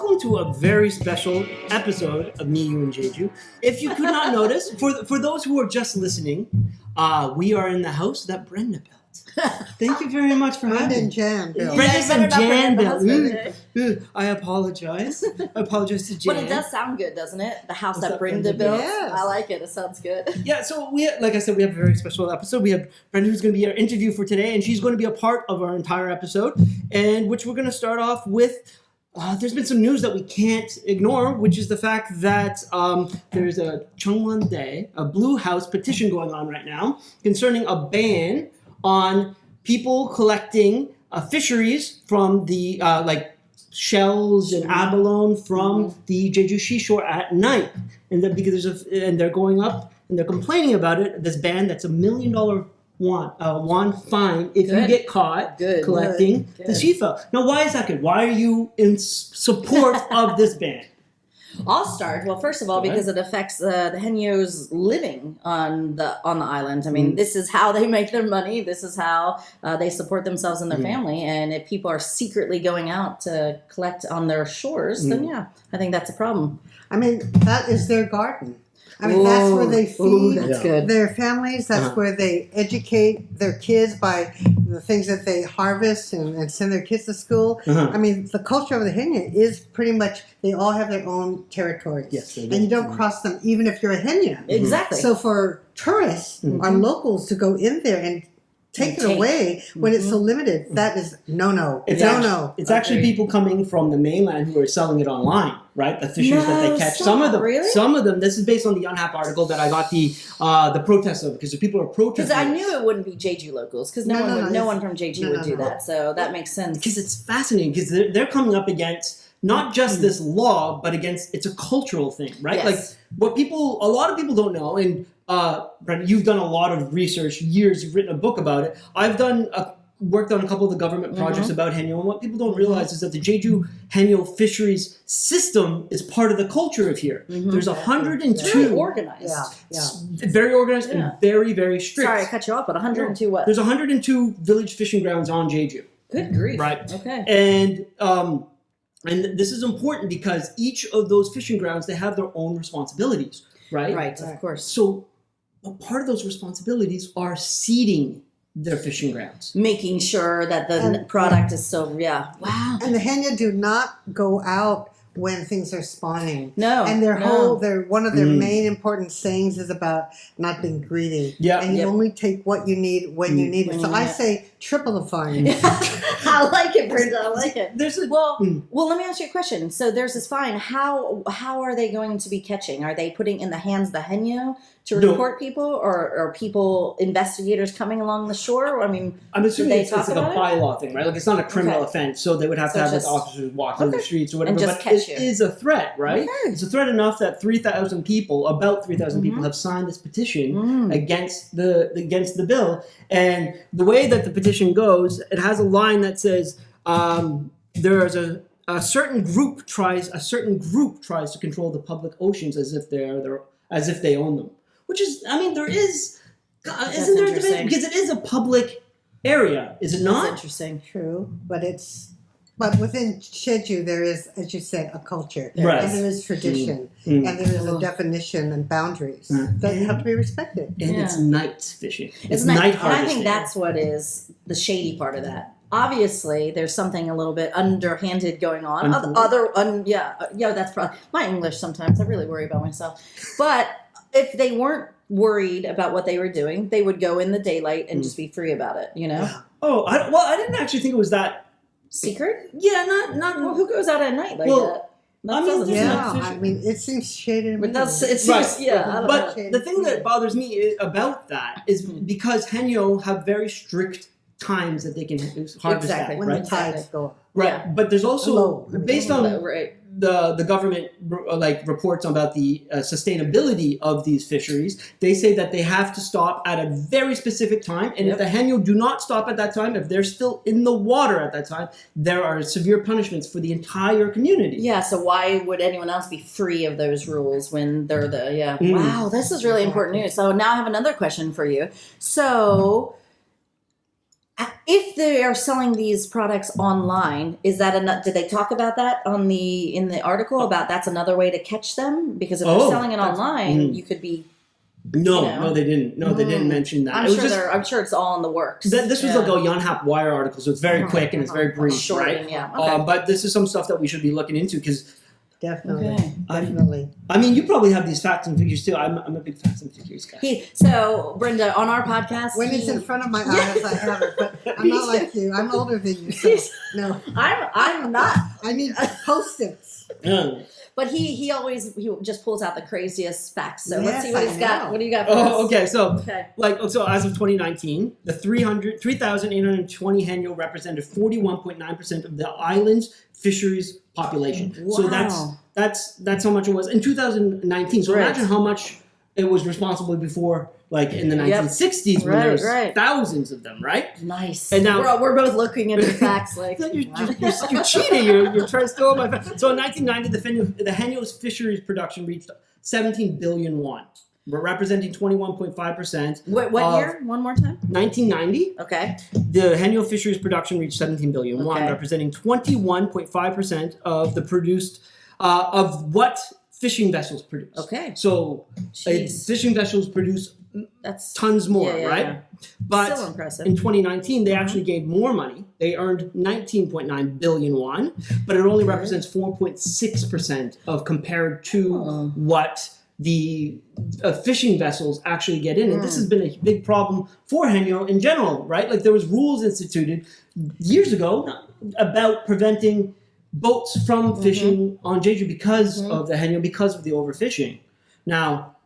welcome to a very special episode of Me, You, and Jeju. If you could not notice, for those who are just listening, we are in the house that Brenda built. Thank you very much for having me. Brenda and Jan built. Brenda and Jan built. I apologize. I apologize to Jan. But it does sound good, doesn't it? The house What's that up, Brenda Brenda? built. Yes. I like it. It sounds good. Yeah, so like I said, we have a very special episode. We have Brenda, who's going to be our interview for today, and she's going to be a part of our entire episode, and which we're going to start off with. There's been some news that we can't ignore, which is the fact that there's a Chungwon Day, a Blue House petition going on right now concerning a ban on people collecting fisheries from the like shells and abalone from the Jeju seashore at night, and that because and they're going up and they're complaining about it. This ban that's $1 million won fine if you get caught collecting the seafood. Now, why is that good? Why are you in support of this ban? I'll start. Well, first of all, because it affects the Haenyeo's living on the island. I mean, this is how they make their money. This is how they support themselves and their family. And if people are secretly going out to collect on their shores, then yeah, I think that's a problem. I mean, that is their garden. I mean, that's where they feed their families. That's where they educate their kids by the things that they harvest and send their kids to school. I mean, the culture of the Haenyeo is pretty much, they all have their own territories. Yes, they do. And you don't cross them even if you're a Haenyeo. Exactly. So for tourists or locals to go in there and take it away when it's so limited, that is no. It's actually people coming from the mainland who are selling it online, right? The fisheries that they catch. Some of them. This is based on the Yonhap article that I got the protest of, because the people are protesting. Because I knew it wouldn't be Jeju locals, because no one from Jeju would do that. So that makes sense. Because it's fascinating, because they're coming up against not just this law, but against, it's a cultural thing, right? Yes. Like a lot of people don't know, and Brenda, you've done a lot of research, you've written a book about it. I've worked on a couple of the government projects about Haenyeo, and what people don't realize is that the Jeju Haenyeo fisheries system is part of the culture of here. There's 102. Very organized. Very organized and very, very strict. Sorry, I cut you off, but 102 what? There's 102 village fishing grounds on Jeju. Good grief. Right. Okay. And this is important because each of those fishing grounds, they have their own responsibilities, right? Right, of course. So a part of those responsibilities are seeding their fishing grounds. Making sure that the product is so, wow. And the Haenyeo do not go out when things are spawning. No. And one of their main important sayings is about not being greedy. Yeah. And you only take what you need when you need it. So I say triple the fine. I like it, Brenda. I like it. Well, let me ask you a question. So there's this fine. How are they going to be catching? Are they putting in the hands of the Haenyeo to report people, or are people, investigators coming along the shore? I mean, I'm assuming it's like a about bylaw thing, right? Like it's not a criminal offense, so they would have to have the officers walk on the streets or whatever. And just but catch it is a threat, right? Okay. It's a threat enough that about 3,000 people have signed this petition against the bill. And the way that the petition goes, it has a line that says there's a certain group tries to control the public oceans as if they own them. Which is, I mean, isn't there a debate? Because it is a public area, is it not? That's interesting. True, but within Jeju there is, as you said, a culture, right. And there is tradition, and there is a definition and boundaries that have to be respected. And it's night fishing. It's night harvesting. And I think that's what is the shady part of that. Obviously, there's something a little bit underhanded going on. That's probably my English. Sometimes I really worry about myself, but. If they weren't worried about what they were doing, they would go in the daylight and just be free about it, you know? Oh, I didn't actually think it was that... Secret? Yeah, not... Well, who goes out at night like that? I mean, it seems shady to me. But the thing that bothers me about that is because Haenyeo have very strict times that they can harvest that, when right? the tides go up. Right, Yeah. but there's also, based on the government reports about the sustainability of these fisheries, they say that they have to stop at a very specific time, and if the Haenyeo do not stop at that time, if they're still in the water at that time, there are severe punishments for the entire community. Yeah, so why would anyone else be free of those rules when they're Wow, this is really important news. So now I have another question for you. So... if they are selling these products online, is that enough? Did they talk about that in the article about that's another way to catch them? Because if they're selling it online, you could be. No, they didn't. No, they didn't mention that. I'm sure it's all in the works. This was like a Yonhap Wire article, so it's very quick and it's very brief, short, right? Yeah. Okay. But this is some stuff that we should be looking into because. Definitely. I mean, you probably have these facts and figures too. I'm a big facts and figures guy. So, Brenda, on our podcast, when it's in front of my eyes, I have it. But I'm not like you. I'm older than you, so no. I'm not. I need Post-its. But he just pulls out the craziest facts. So let's Yes, see what he's got. What do you got for us? Oh, okay. So, so as of 2019, the 3,820 Haenyeo represented 41.9% of the island's fisheries population. Wow. So that's how much it was in 2019. So imagine how much it was responsible before, like in the 1960s, when there was thousands of them, right? Nice. And now we're both looking at the facts like you're cheating. You're trying to steal my facts. So in 1990, the Haenyeo's fisheries production reached 17 billion won, representing 21.5%. What year? One more time. 1990. Okay. The Haenyeo fisheries production reached 17 billion won, representing 21.5% of the produced of what fishing vessels produce. Okay. So fishing vessels produce tons more, right? Yeah. But still impressive. In 2019, they actually gained more money. They earned 19.9 billion won, but it only represents 4.6% of compared to what the fishing vessels actually get in. And this has been a big problem for Haenyeo in general, right? Like there was rules instituted years ago about preventing boats from fishing on Jeju because of the Haenyeo, because of the overfishing. Now,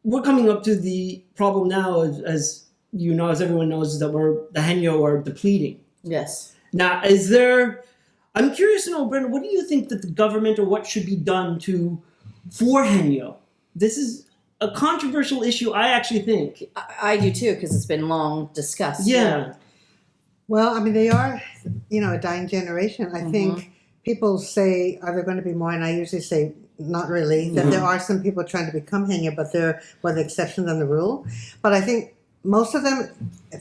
we're coming up to the problem now, as you know, as everyone knows, is that the Haenyeo are depleting. Yes. Now, I'm curious to know, Brenda, what do you think that the government or what should be done for Haenyeo? This is a controversial issue, I actually think. I do too, because it's been long discussed. Yeah. Well, I mean, they are, a dying generation. I think people say, are there going to be more? And I usually say, not really. That there are some people trying to become Haenyeo, but they're the exception than the rule. But I think most of them,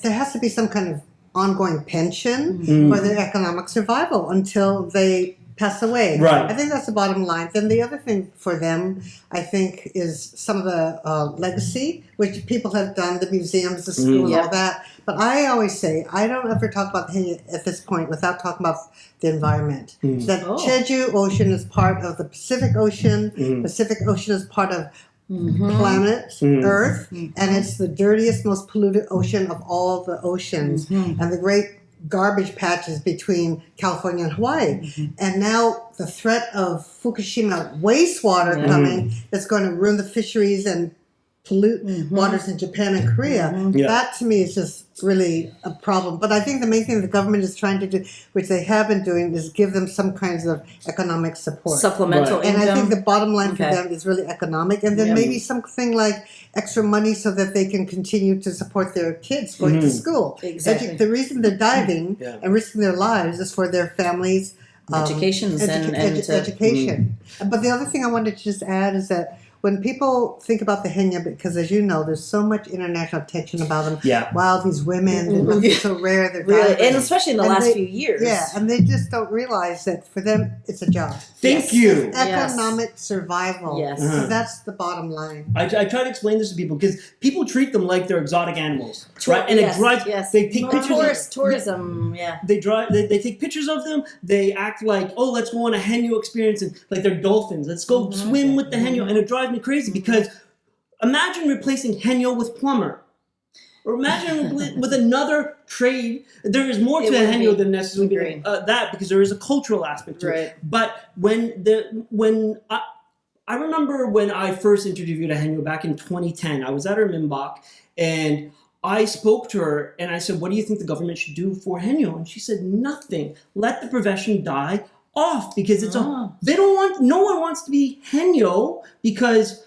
there has to be some kind of ongoing pension for their economic survival until they pass away. Right. I think that's the bottom line. Then the other thing for them, I think, is some of the legacy, which people have done, the museums, the school, all that. But I always say, I don't ever talk about Haenyeo at this point without talking about the environment. That Jeju Ocean is part of the Pacific Ocean. Pacific Ocean is part of planet Earth, and it's the dirtiest, most polluted ocean of all the oceans. And the great garbage patches between California and Hawaii. And now the threat of Fukushima wastewater coming that's going to ruin the fisheries and pollute waters in Japan and Korea. That to me is just really a problem. But I think the main thing the government is trying to do, which they have been doing, is give them some kinds of economic support. Supplemental income. And I think the bottom line for them is really economic. And then maybe something like extra money so that they can continue to support their kids going to school. Exactly. The reason they're diving and risking their lives is for their families' education. But the other thing I wanted to just add is that when people think about the Haenyeo, because as you know, there's so much international attention about them. Yeah. Wow, these women, they're so rare. They're really, and especially in the last few years. Yeah, and they just don't realize that for them, it's a job. Thank you. It's economic survival. Yes. So that's the bottom line. I try to explain this to people because people treat them like they're exotic animals, right? And it drives. They take pictures. Tourism. Yeah. They take pictures of them. They act like, oh, let's go on a Haenyeo experience, and like they're dolphins. Let's go swim with the Haenyeo, and it drives me crazy because imagine replacing Haenyeo with plumber. Or imagine with another trade. There is more to the Haenyeo than necessarily that, because there is a cultural aspect to it. But I remember when I first interviewed a Haenyeo back in 2010, I was at her Minbok, and I spoke to her, and I said, what do you think the government should do for Haenyeo? And she said, nothing. Let the profession die off, because no one wants to be Haenyeo, because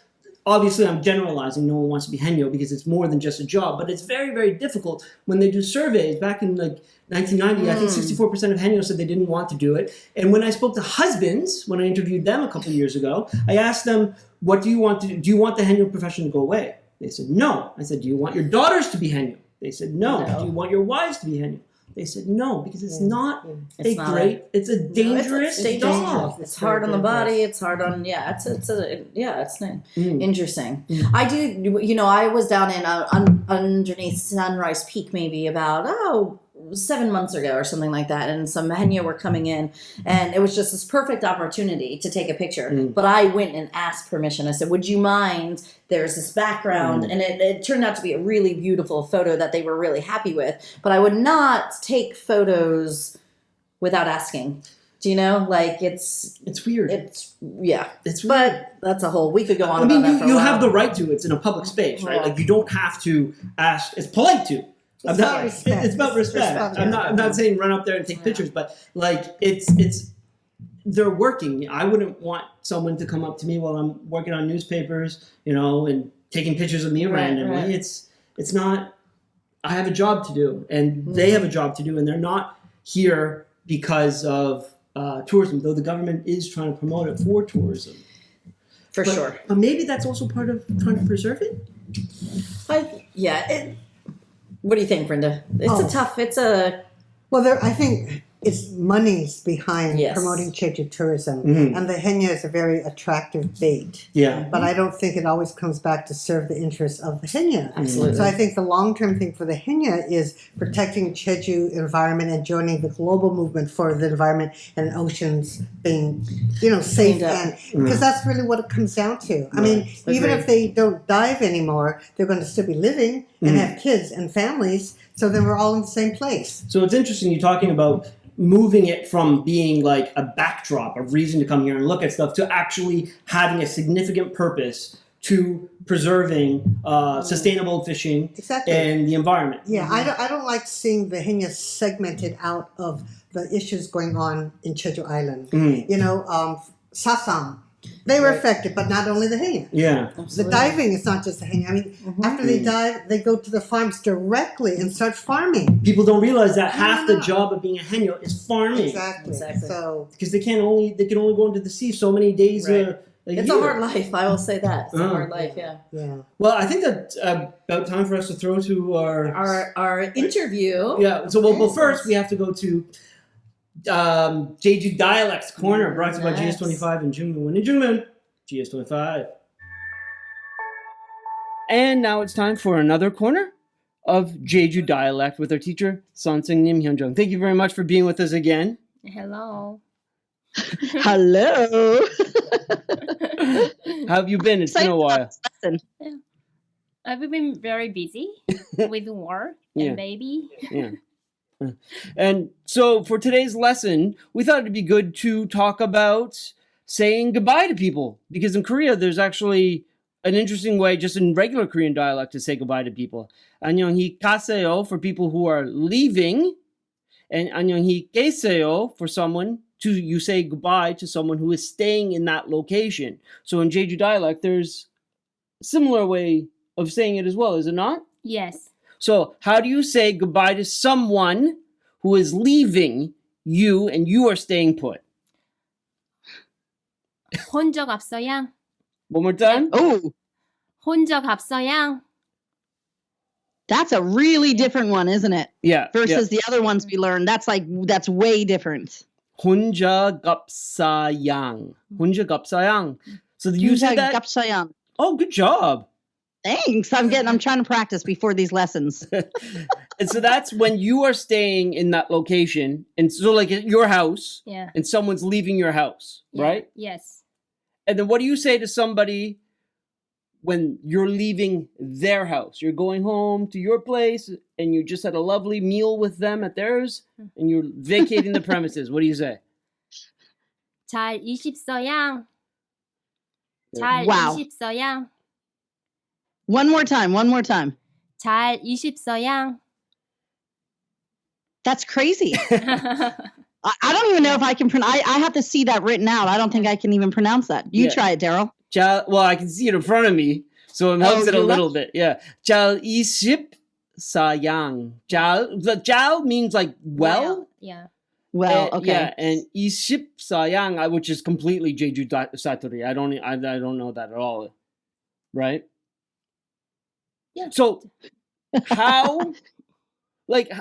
obviously, I'm generalizing. No one wants to be Haenyeo because it's more than just a job. But it's very, very difficult when they do surveys. Back in 1990, I think 64% of Haenyeo said they didn't want to do it. And when I spoke to husbands, when I interviewed them a couple of years ago, I asked them, "What do you want to do? Do you want the Haenyeo profession to go away?" They said, "No." I said, "Do you want your daughters to be Haenyeo?" They said, no. No. Do you want your wives to be Haenyeo? They said, no, because it's not It's it's a dangerous dog. It's hard on the body. It's hard on, it's interesting. I do, I was down in underneath Sunrise Peak maybe about, 7 months ago or something like that, and some Haenyeo were coming in, and it was just this perfect opportunity to take a picture. But I went and asked permission. I said, would you mind, there's this background, and it turned out to be a really beautiful photo that they were really happy with, but I would not take photos without asking. Do you know? Like, it's weird. It's weird. But that's a whole, we could go on I mean, about that for a you while. have the right to. It's in a public space, right? Like, you don't have to ask. It's polite to. It's about respect. It's about respect. I'm not saying run up there and take pictures, but like it's they're working. I wouldn't want someone to come up to me while I'm working on newspapers, and taking pictures of me randomly. Right. It's not. I have a job to do, and they have a job to do, and they're not here because of tourism. Though the government is trying to promote it for tourism, for sure. But maybe that's also part of trying to preserve it. What do you think, Brenda? Well, I think it's money's behind promoting Jeju tourism, and the Haenyeo is a very attractive bait. Yeah. But I don't think it always comes back to serve the interests of the Haenyeo. Absolutely. So I think the long-term thing for the Haenyeo is protecting Jeju environment and joining the global movement for the environment and oceans being, safe, and because that's really what it comes down to. I mean, even if they don't dive anymore, they're going to still be living and have kids and families. So then we're all in the same place. So it's interesting you're talking about moving it from being like a backdrop, a reason to come here and look at stuff, to actually having a significant purpose to preserving sustainable fishing and the environment. Yeah, I don't like seeing the Haenyeo segmented out of the issues going on in Jeju Island. Sasam. They were affected, but not only the Haenyeo. Yeah. The diving is not just the Haenyeo. I mean, after they dive, they go to the farms directly and start farming. People don't realize that half the job of being a Haenyeo is farming. Exactly. So because they can only go into the sea so many days a year. It's a hard life. I will say that. It's a hard life. Yeah. Well, I think that's about time for us to throw to our interview. Yeah. So well, first we have to go to Jeju Dialects Corner, brought to you by GS25 and Jungmoon and Jungmoon. GS25. And now it's time for another corner of Jeju Dialect with our teacher, Sansung Nim Hyunjung. Thank you very much for being with us again. Hello. Hello. How have you been? It's been a while. Yeah. I've been very busy with work and baby. Yeah. And so for today's lesson, we thought it'd be good to talk about saying goodbye to people, because in Korea there's actually an interesting way, just in regular Korean dialect, to say goodbye to people. 안녕히 가세요 for people who are leaving, and 안녕히 계세요 for you say goodbye to someone who is staying in that location. So in Jeju dialect, there's a similar way of saying it as well, is it not? Yes. So how do you say goodbye to someone who is leaving you and you are staying put? 본 적 없어요? One more time. Oh, 본 적 없어요? that's a really different one, isn't it? Yeah. Versus the other ones we learned. That's way different. 혼자 갑사양. 혼자 갑사양. So you said that? 갑사양. Oh, good job. Thanks. I'm trying to practice before these lessons. And so that's when you are staying in that location, and so like at your house, and someone's leaving your house, right? Yes. And then what do you say to somebody when you're leaving their house? You're going home to your place, and you just had a lovely meal with them at theirs, and you're vacating the premises. What do you say? 잘 있었어요? 잘 Wow. 있었어요? One more time. 잘 있었어요? That's crazy. I don't even know if I can pronounce. I have to see that written out. I don't think I can even pronounce that. You try it, Darryl. Well, I can see it in front of me, so it helps it a little bit. Yeah. 잘 있었어요. 잘 means like well. Yeah. Well, okay. Yeah, and 있었어요, which is completely Jeju Satori. I don't know that at all. Right? Yeah. So how, like,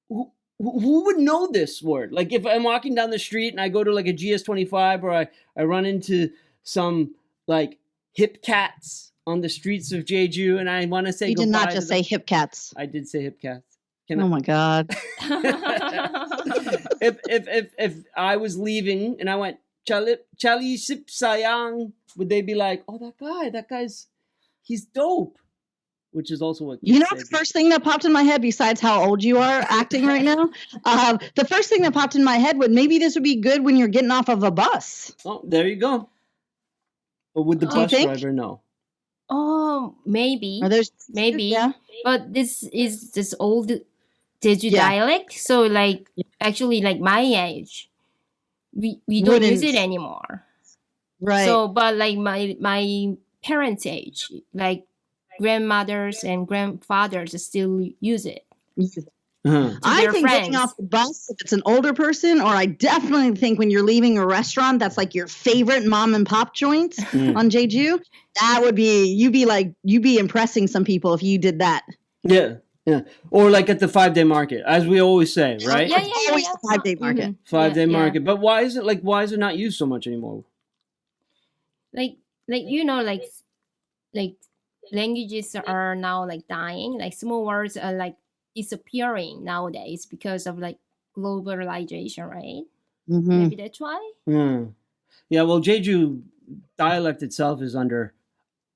who would know this word? Like, if I'm walking down the street and I go to like a GS25 or I run into some like hip cats on the streets of Jeju and I want to say You did goodbye not just to them. say hip cats. I did say hip cats. Oh my God. If I was leaving and I went Chali Sip Sayang, would they be like, oh, that guy's he's dope? Which is also what You know the first thing that popped in my head, besides how old you are acting right now, the first thing that popped in my head would maybe this would be good when you're getting off of a bus. Oh, there you go. But would the bus driver know? Oh, maybe. Or there's Maybe. Yeah. But this is this old Jeju dialect. So like actually like my age, we don't use it anymore. Right. So but like my parents' age, like grandmothers and grandfathers still use it. I their think getting friends. off the bus, if it's an older person, or I definitely think when you're leaving a restaurant that's like your favorite mom and pop joint on Jeju, that would be, you'd be impressing some people if you did that. Yeah. Or like at the 5-day market, as we always say, right? Yeah. Always the 5-day market. 5-day market. But why is it not used so much anymore? Like you know like languages are now like dying. Like small words are like disappearing nowadays because of like globalization, right? Mm-hmm. Maybe that's why. Yeah. Well, Jeju dialect itself is under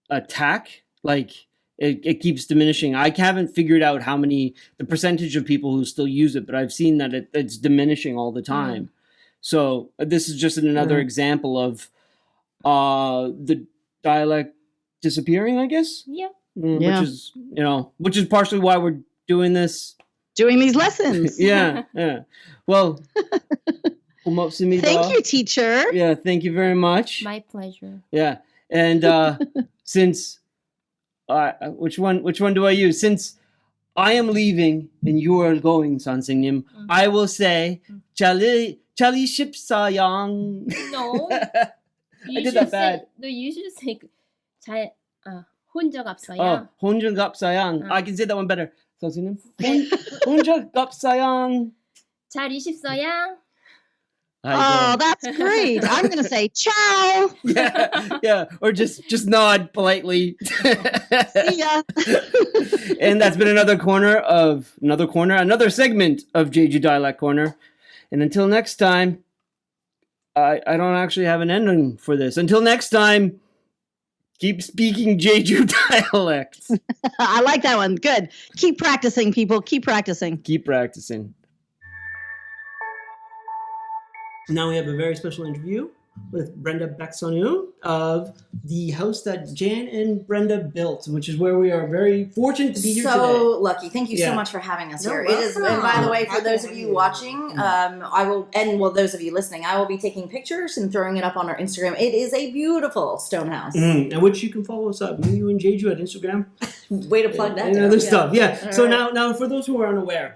attack. Like it keeps diminishing. I haven't figured out the percentage of people who still use it, but I've seen that it's diminishing all the time. So this is just another example of the dialect disappearing, I guess. Yeah. Which is partially why we're doing these lessons. Yeah. Well, thank you, teacher. Yeah, thank you very much. My pleasure. Yeah, and since which one do I use? Since I am leaving and you are going, 선생님, I will say Chali ship sayang. No. I did that bad. No, you should say 혼자 갑사야. Oh, 혼자 갑사양. I can say that one better. 선생님, 혼자 갑사양. 잘 있었어요? Oh, that's great. I'm going to say ciao. Yeah. Or just nod politely. See ya. And that's been another segment of Jeju Dialect Corner. And until next time, I don't actually have an ending for this. Until next time, keep speaking Jeju dialects. I like that one. Good. Keep practicing, people. Keep practicing. Keep practicing. Now we have a very special interview with Brenda Paik Sunoo of the house that Jan and Brenda built, which is where we are very fortunate to be here today. So lucky. Thank you so much for having us here. It is, and by the way, for those of you watching, those of you listening, I will be taking pictures and throwing it up on our Instagram. It is a beautiful stone house. And which you can follow us up, you and Jeju at Instagram. Way to plug that. And other stuff. Yeah. All So right. now for those who are unaware,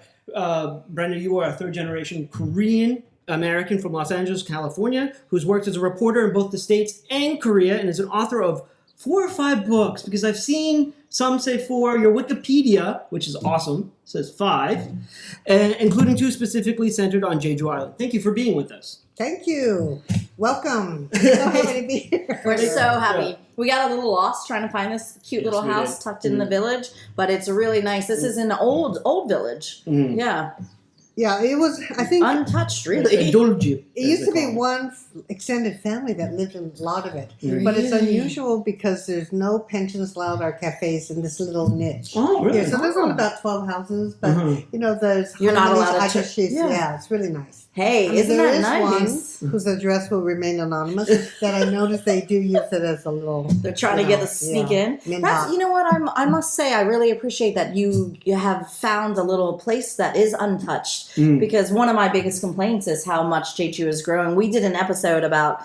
Brenda, you are a third generation Korean American from Los Angeles, California, who's worked as a reporter in both the States and Korea and is an author of 4 or 5 books, because I've seen some say 4. Your Wikipedia, which is awesome, says 5, including 2 specifically centered on Jeju Island. Thank you for being with us. Thank you. Welcome. So happy to be here. We're so happy. We got a little lost trying to find this cute little house tucked in the village, but it's really nice. This is an old village. Yeah. Yeah, it was, I think, untouched, really. It used to be one extended family that lived in a lot of it. Really? But it's unusual because there's no pensions allowed or cafes in this little niche. Oh, really? Yeah, so there's only about 12 houses, but, there's... You're not allowed to... Yeah, it's really nice. Hey, isn't that nice? One whose address will remain anonymous that I noticed they do use it as a little... They're trying to get the sneak in. That's, you know what, I must say, I really appreciate that you have found a little place that is untouched, because one of my biggest complaints is how much Jeju is growing. We did an episode about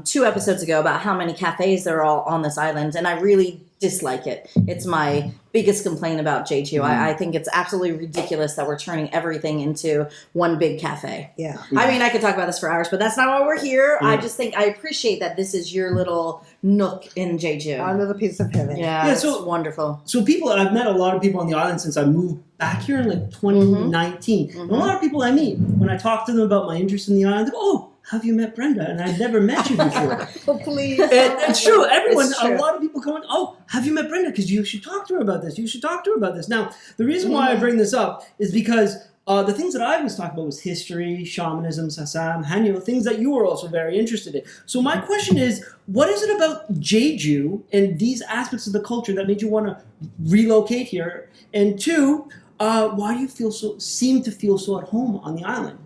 2 episodes ago about how many cafes there are all on this island, and I really dislike it. It's my biggest complaint about Jeju. I think it's absolutely ridiculous that we're turning everything into one big cafe. Yeah. I mean, I could talk about this for hours, but that's not why we're here. I just think I appreciate that this is your little nook in Jeju. Our little piece of heaven. Yeah, it's wonderful. So I've met a lot of people on the island since I moved back here in like 2019. And a lot of people I meet, when I talk to them about my interest in the island, they go, oh, have you met Brenda? And I've never met you before. Oh, please. And it's true. It's true. A lot of people come in, oh, have you met Brenda? Because you should talk to her about this. You should talk to her about this. Now, the reason why I bring this up is because the things that I was talking about was history, shamanism, sasam, Haenyeo, things that you were also very interested in. So my question is, what is it about Jeju and these aspects of the culture that made you want to relocate here? And two, why do you seem to feel so at home on the island?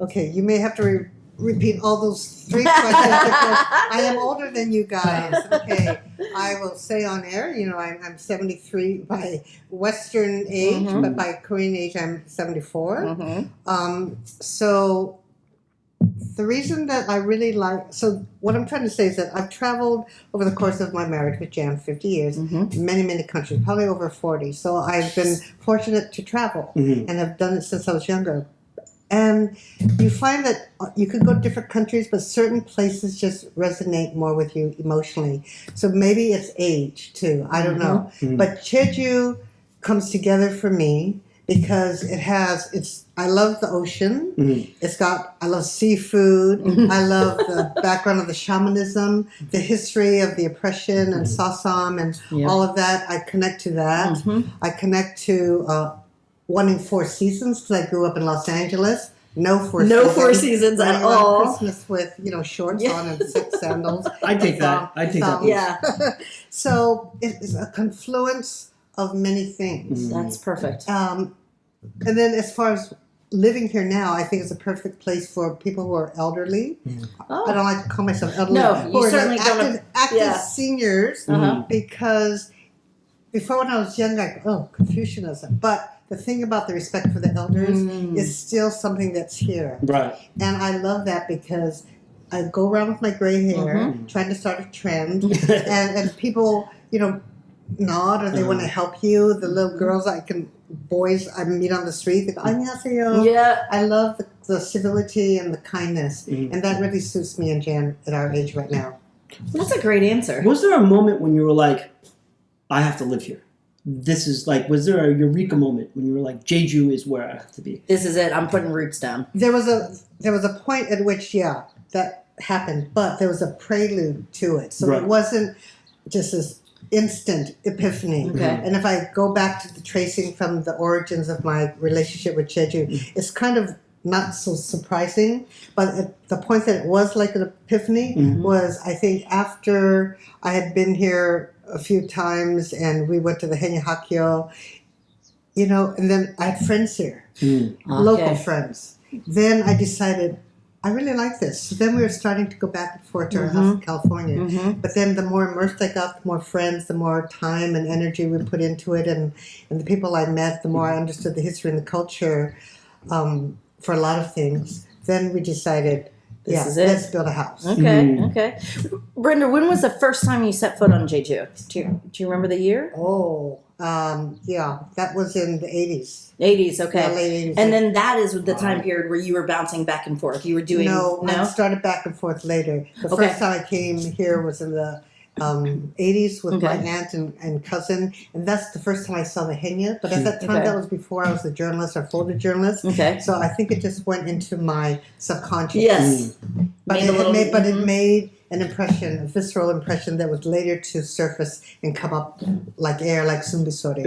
Okay, you may have to repeat all those 3 questions because I am older than you guys. Okay, I will say on air, I'm 73 by Western age, but by Korean age, I'm 74. So the reason that I really so what I'm trying to say is that I've traveled over the course of my marriage with Jan, 50 years, many, many countries, probably over 40. So I've been fortunate to travel and have done it since I was younger. And you find that you could go to different countries, but certain places just resonate more with you emotionally. So maybe it's age too. I don't know. But Jeju comes together for me because I love the ocean. I love seafood. I love the background of the shamanism, the history of the oppression and sasam and all of that. I connect to that. I connect to wanting 4 seasons because I grew up in Los Angeles. No 4 seasons at all. Christmas with shorts on and 6 sandals. I take that. Yeah. So it's a confluence of many things. That's perfect. And then as far as living here now, I think it's a perfect place for people who are elderly. I don't like to call myself elderly. No, you certainly don't. Active seniors because before when I was young, Confucianism. But the thing about the respect for the elders is still something that's here. Right. And I love that because I go around with my gray hair trying to start a trend and people, nod or they want to help you. The little girls boys I meet on the street, they go, "Annyeonghaseyo." Yeah. I love the civility and the kindness. And that really suits me and Jan at our age right now. That's a great answer. Was there a moment when you were like, I have to live here? This is like, was there a eureka moment when you were like, Jeju is where I have to be? This is it. I'm putting roots down. There was a point at which, that happened, but there was a prelude to it. So it wasn't just this instant epiphany. Okay. And if I go back to the tracing from the origins of my relationship with Jeju, it's kind of not so surprising, but at the point that it was like an epiphany was, I think, after I had been here a few times and we went to the Haenyeo, and then I had friends here, local friends. Then I decided, I really like this. So then we were starting to go back and forth to our house in California. But then the more immersed I got, the more friends, the more time and energy we put into it. And the people I met, the more I understood the history and the culture for a lot of things. Then we decided, This is it. Let's build a house. Okay. Brenda, when was the first time you set foot on Jeju? Do you remember the year? Oh, that was in the 80s. 80s, okay. Yeah, late 80s. And then that is the time period where you were bouncing back and forth. You were doing... No? I started back and forth later. The first time I came here was in the 80s with my aunt and cousin, and that's the first time I saw the Haenyeo. But at that time, that was before I was a journalist or photojournalist. Okay. So I think it just went into my subconscious. Yes. But it made an impression, a visceral impression that was later to surface and come up like air, like sumbisori.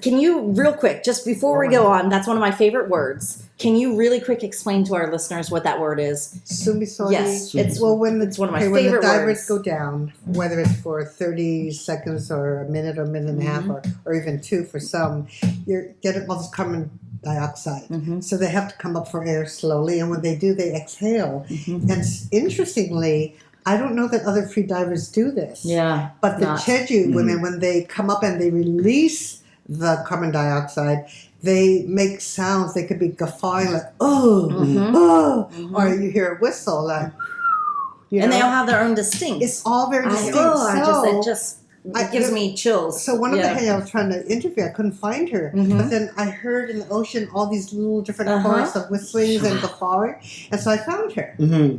Can you, real quick, just before we go on, that's one of my favorite words. Can you really quick explain to our listeners what that word is? Sumbisori. Yes. It's one of my favorite when the divers words. go down, whether it's for 30 seconds or a minute and a half or even 2 for some, you're getting all this carbon dioxide. So they have to come up for air slowly, and when they do, they exhale. And interestingly, I don't know that other free divers do this. Yeah. But the Jeju women, when they come up and they release the carbon dioxide, they make sounds. They could be guffawing like, or you hear a whistle like, And they all have their own distinct. It's all very distinct. It gives me chills. So one of the Haenyeo I was trying to interview, I couldn't find her. But then I heard in the ocean all these little different chorus of whistlings and guffawing. And so I found her.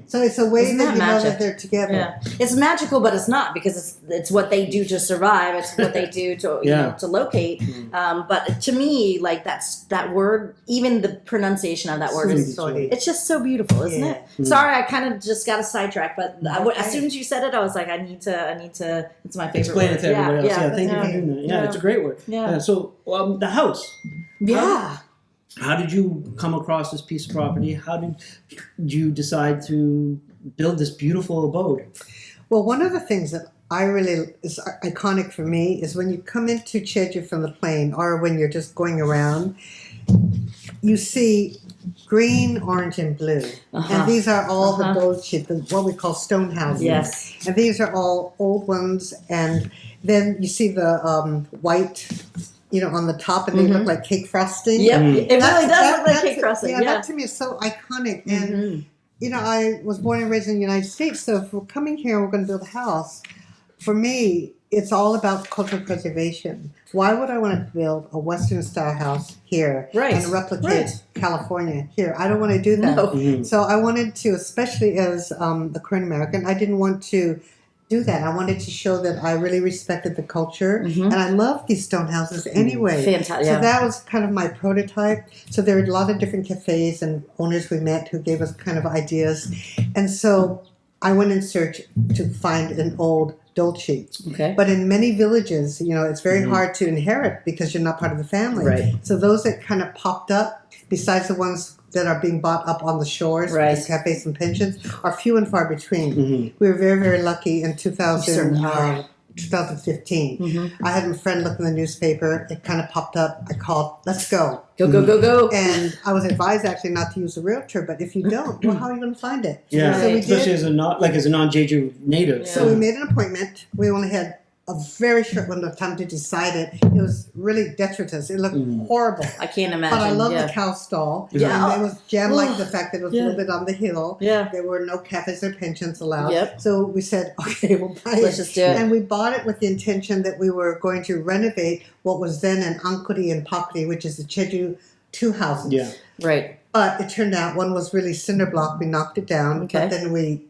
So it's a way that you know that they're together. Yeah. It's magical, but it's not, because it's what they do to survive. It's what they do to you know, to locate. But to me, like that word, even the pronunciation of that word it's just so beautiful, isn't it? Sorry, I kind of just got a sidetrack, but as soon as you said it, I was like, I need to. It's my favorite. Explain word. it to everybody else. Yeah, thank you for Yeah. doing that. Yeah, it's a great word. Yeah. So the house. Yeah. How did you come across this piece of property? How did you decide to build this beautiful abode? Well, one of the things that I really is iconic for me is when you come into Jeju from the plane, or when you're just going around, you see green, orange, and blue. And these are all the dolchi, what we call stone houses. Yes. And these are all old ones. And then you see the white, on the top, and they look like cake frosting. Yep. It really does look like cake frosting. Yeah, that to me is so iconic. And, I was born and raised in the United States, so if we're coming here and we're going to build a house, for me, it's all about cultural preservation. Why would I want to build a Western-style house here and replicate California here? I don't want to do that. No. So I wanted to, especially as the Korean American, I didn't want to do that. I wanted to show that I really respected the culture, and I love these stone houses anyway. Fantastic. So that was kind of my prototype. So there were a lot of different cafes and owners we met who gave us kind of ideas. And so I went in search to find an old dolce. Okay. But in many villages, it's very hard to inherit because you're not part of the family. Right. So those that kind of popped up, besides the ones that are being bought up on the shores, as cafes and pensions, are few and far between. We were very, very lucky in 2015. I had a friend look in the newspaper. It kind of popped up. I called, let's go. Go. And I was advised actually not to use a realtor, but if you don't, well, how are you going to find it? Yeah, so we especially did. as a non-Jeju native. So we made an appointment. We only had a very short window of time to decide it. It was really detritus. It looked horrible. I can't imagine. But I love the cow stall. Yeah. And it was jam-like the fact that it was a little bit on the hill. Yeah. There were no cafes or pensions allowed. Yep. So we said, okay, we'll buy it. Let's just do it. And we bought it with the intention that we were going to renovate what was then an Ankuri and Pakuri, which is the Jeju 2 houses. Yeah. Right. But it turned out one was really cinder block. We knocked it down. Okay. But then we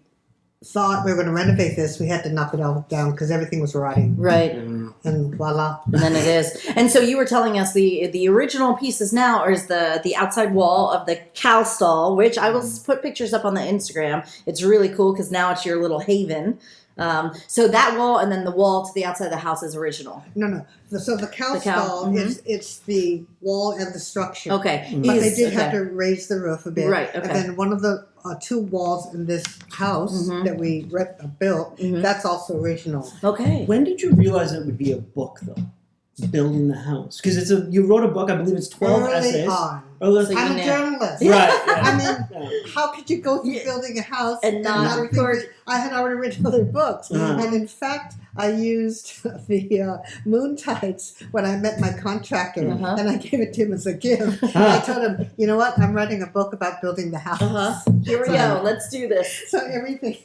thought we were going to renovate this. We had to knock it all down because everything was rotting. Right. And voila. And then it is. And so you were telling us the original pieces now is the outside wall of the cow stall, which I will put pictures up on the Instagram. It's really cool because now it's your little haven. So that wall and then the wall to the outside of the house is original. No. So the cow stall it's the wall and the structure. Okay. But they did have to raise the roof a bit. Right. Okay. And then one of the 2 walls in this house that we built, that's also original. Okay. When did you realize it would be a book, though? Building the house, because you wrote a book. I believe it's 12 essays. On. So I'm a journalist. Right. Yeah. I mean, how could you go through building a house And not record? I had already written other books, and in fact, I used the moon tides when I met my contractor, and I gave it to him as a gift. I told him, you know what? I'm writing a book about building the house. Here we go. Let's do this. So everything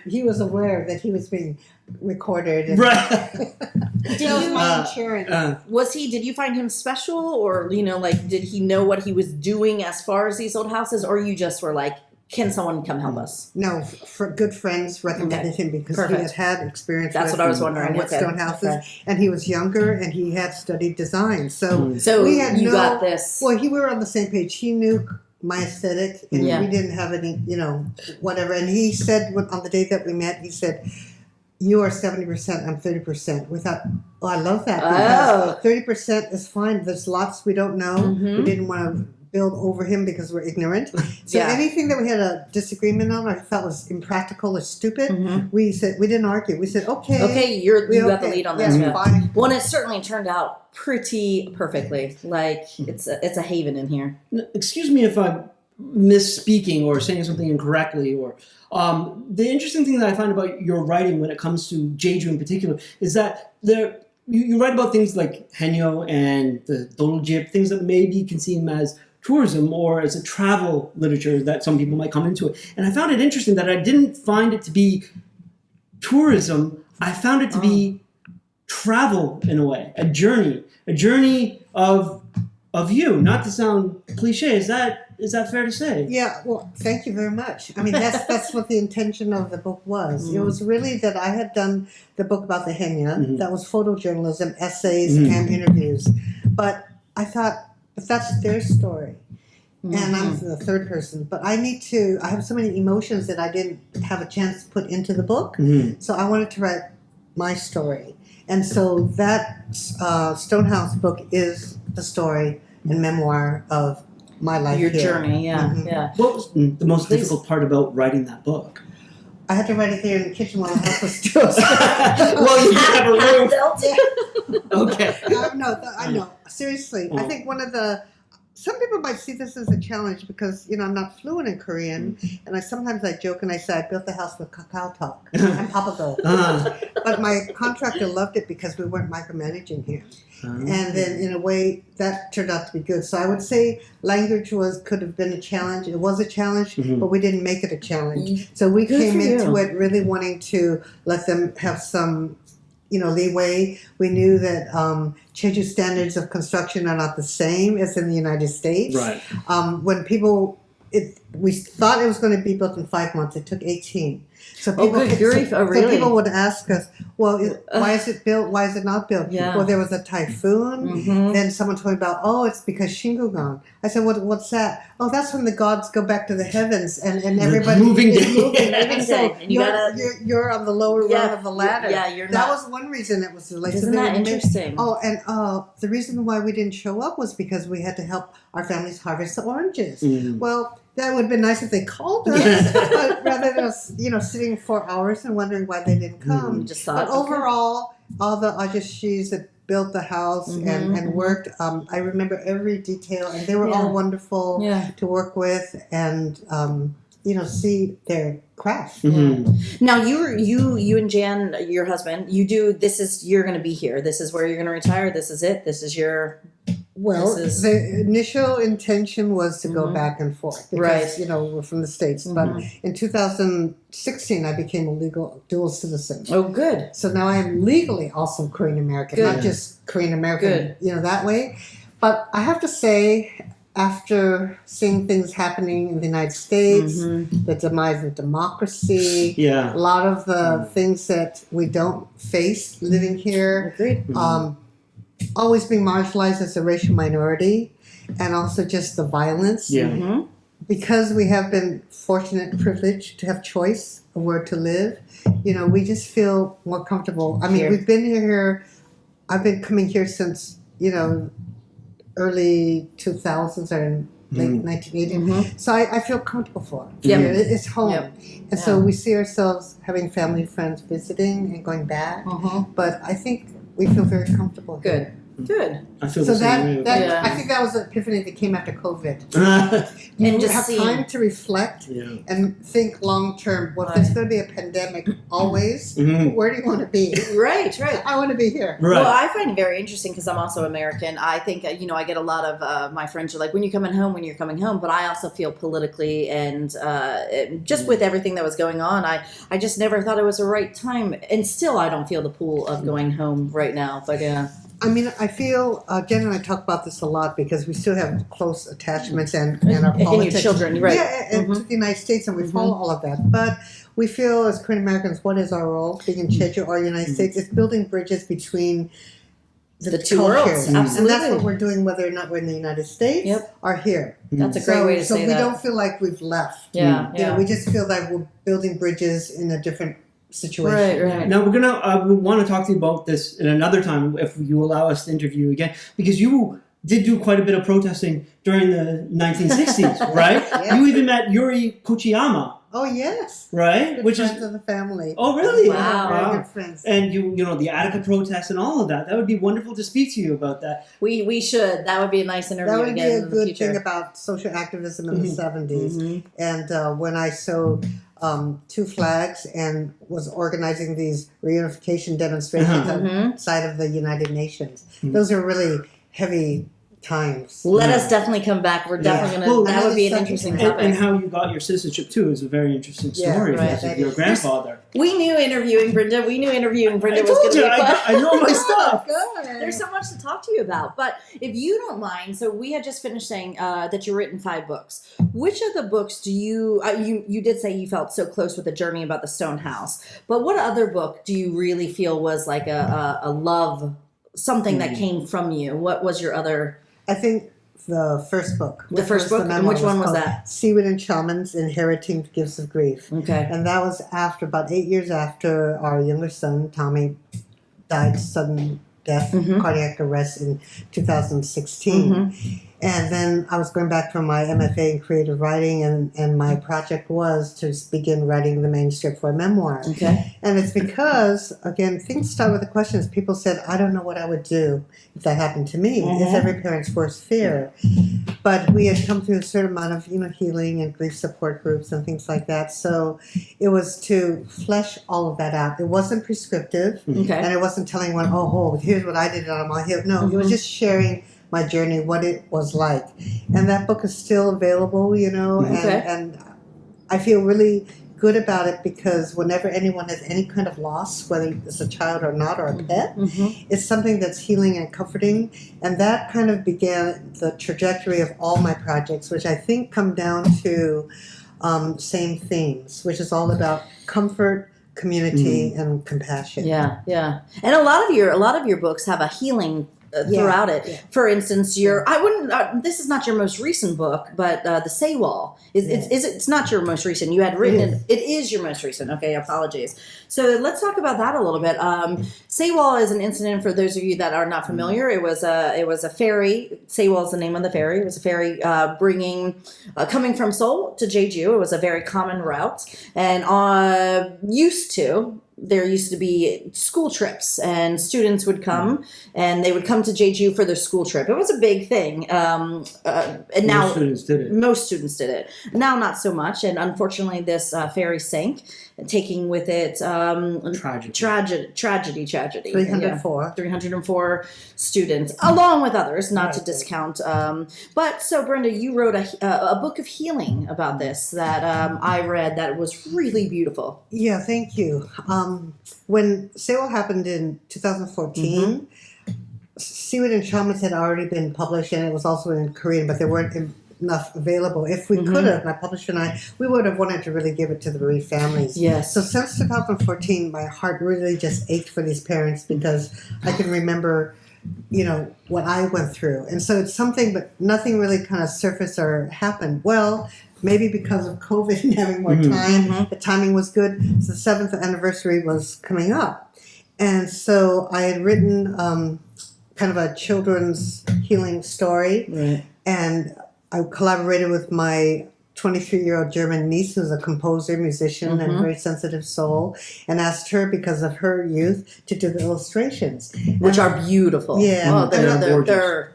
he was aware that he was being recorded. And Right. That was my insurance. Did you find him special, or did he know what he was doing as far as these old houses, or you just were like, can someone come help us? No, for good friends recommended him because he had experience. That's with, what I was wondering. With stone houses, and he was younger, and he had studied design. So we had got this. Well, we were on the same page. He knew my aesthetic, and we didn't have any, whatever. And he said on the day that we met, he said, "You are 70%, I'm 30%." We thought, oh, I love that because 30% is fine. There's lots we don't know. We didn't want to build over him because we're ignorant. So anything that we had a disagreement on or felt was impractical or stupid, we said, we didn't argue. We said, okay. You got the lead on this. Fine. Well, and it certainly turned out pretty perfectly. Like it's a haven in here. Excuse me if I'm misspeaking or saying something incorrectly, or the interesting thing that I find about your writing when it comes to Jeju in particular is that you write about things like Haenyeo and the Doljip, things that maybe can seem as tourism or as a travel literature that some people might come into it. And I found it interesting that I didn't find it to be tourism. I found it to be travel in a way, a journey of you. Not to sound cliche, is that fair to say? Yeah, well, thank you very much. I mean, that's what the intention of the book was. It was really that I had done the book about the Haenyeo. That was photojournalism, essays, and interviews. But I thought, if that's their story, and I'm the third person, but I have so many emotions that I didn't have a chance to put into the book. So I wanted to write my story. And so that Stonehouse book is the story and memoir of my life Your here. journey, yeah. What was the most difficult part about writing that book? I had to write it there in the kitchen while the house was still. Well, you have a room. Okay. I know. Seriously, I think some people might see this as a challenge because, I'm not fluent in Korean, and sometimes I joke and I say I built the house with Kakao Talk and Papa Go. But my contractor loved it because we weren't micromanaging here. And then in a way that turned out to be good. So I would say language could have been a challenge. It was a challenge, but we didn't make it a challenge. So we came into it really wanting to let them have some leeway. We knew that Jeju standards of construction are not the same as in the United States. Right. When we thought it was going to be built in 5 months. It took 18. So people, good grief! Oh, really? So people would ask us, well, why is it built? Why is it not built? Yeah. Well, there was a typhoon. Then someone told me about, it's because Shingugan. I said, what's that? Oh, that's when the gods go back to the heavens and everybody moving is down. moving. Okay. And you're on the lower rung of the ladder. Yeah, you're that not. was one reason it was delayed. Isn't that interesting? The reason why we didn't show up was because we had to help our families harvest the oranges. Well, that would have been nice if they called us, but rather than us, sitting for hours and wondering why they didn't come. Just thought, but overall, all the ajashis that built the house and worked, I remember every detail, and they were all wonderful to work with and see their craft. Now you and Jan, your husband, you're going to be here. This is where you're going to retire. This is it. This is your. The initial intention was to go back and forth because, we're from the States. But in 2016, I became a legal dual citizen. Oh, good. So now I am legally also Korean American, not just Korean American, that way. But I have to say, after seeing things happening in the United States, the demise of democracy, a lot of the things that we don't face living here, always being marginalized as a racial minority, and also just the violence. Because we have been fortunate and privileged to have choice of where to live, we just feel more comfortable. I mean, we've been here, I've been coming here since, early 2000s or late 1980s. So I feel comfortable for it. It's home. And so we see ourselves having family, friends visiting and going back. But I think we feel very comfortable. Good. I feel the same way. I think that was an epiphany that came after COVID. And just have time to reflect and think long term. Well, if there's going to be a pandemic always, where do you want to be? Right. I want to be here. Right. Well, I find it very interesting because I'm also American. I think, I get a lot of my friends are like, when you're coming home. But I also feel politically and just with everything that was going on, I just never thought it was the right time. And still, I don't feel the pull of going home right now. But I mean, I feel, Jen and I talk about this a lot because we still have close attachments and our politics. And your children, right. Yeah, and to the United States, and we follow all of that. But we feel as Korean Americans, what is our role? Being in Jeju or United States, it's building bridges between the two cultures. worlds. Absolutely. And that's what we're doing, whether or not we're in the United States or here. That's a great way to say that. So we don't feel like we've left. We just feel like we're building bridges in a different situation. Right. Now we want to talk to you about this in another time if you allow us to interview you again, because you did do quite a bit of protesting during the 1960s, right? You even met Yuri Kochiyama. Oh yes, right. Good friends of the family. Oh really? Wow. Very good friends. And the Attica protests and all of that. That would be wonderful to speak to you about that. We should. That would be a nice interview. That would again be a good in the future. thing about social activism in the 70s. And when I sewed 2 flags and was organizing these reunification demonstrations outside of the United Nations. Those are really heavy times. Let us definitely come back. We're definitely Yeah. gonna. Well, that would be an another interesting subject. topic. And how you got your citizenship too is a very interesting Yeah, story right. because of your grandfather. We knew interviewing Brenda. We knew interviewing Brenda I was told going to you, be fun. I know my stuff. There's so much to talk to you about. But if you don't mind, so we had just finished saying that you've written 5 books. Which of the books do you did say you felt so close with the journey about the stone house, but what other book do you really feel was like a love, something that came from you? What was your other? I think the first book. The first book? And which one was called that? Sewol and Chalmers, Inheriting Gifts of Grief. Okay. And that was after, about 8 years after our younger son, Tommy, died sudden death, cardiac arrest in 2016. And then I was going back for my MFA in creative writing, and my project was to begin writing the manuscript for a memoir. Okay. And it's because, again, things start with the questions. People said, I don't know what I would do if that happened to me. It's every parent's worst fear. But we had come through a certain amount of, healing and grief support groups and things like that. So it was to flesh all of that out. It wasn't prescriptive. Okay. And it wasn't telling one, here's what I did on my hip. No, it was just sharing my journey, what it was like. And that book is still available, and I feel really good about it because whenever anyone has any kind of loss, whether it's a child or not, or a pet, it's something that's healing and comforting. And that kind of began the trajectory of all my projects, which I think come down to same themes, which is all about comfort, community, and compassion. Yeah, yeah. And a lot of your books have a healing throughout it. Yeah. For instance, this is not your most recent book, but the Sewol it's not your most recent. You had written it is your most recent. Okay, apologies. So let's talk about that a little bit. Sewol is an incident for those of you that are not familiar. It was a ferry. Sewol is the name of the ferry. It was a ferry coming from Seoul to Jeju. It was a very common route, and there used to be school trips, and students would come, and they would come to Jeju for their school trip. It was a big thing. And now most students did it. Now not so much, and unfortunately, this ferry sank, taking with it tragedy. 304 students, along with others, not to discount. But so, Brenda, you wrote a book of healing about this that I read that was really beautiful. Yeah, thank you. When Sewol happened in 2014, Sewol and Chalmers had already been published, and it was also in Korean, but there weren't enough available. If we could have, my publisher and I, we would have wanted to really give it to the bereaved families. Yes. So since 2014, my heart really just ached for these parents because I can remember, what I went through. And so it's something, but nothing really kind of surfaced or happened. Well, maybe because of COVID and having more time, the timing was good. So the 7th anniversary was coming up. And so I had written kind of a children's healing story. Right. And I collaborated with my 23-year-old German niece, who's a composer, musician, and very sensitive soul, and asked her, because of her youth, to do the illustrations. Which are beautiful. Yeah. Oh, they're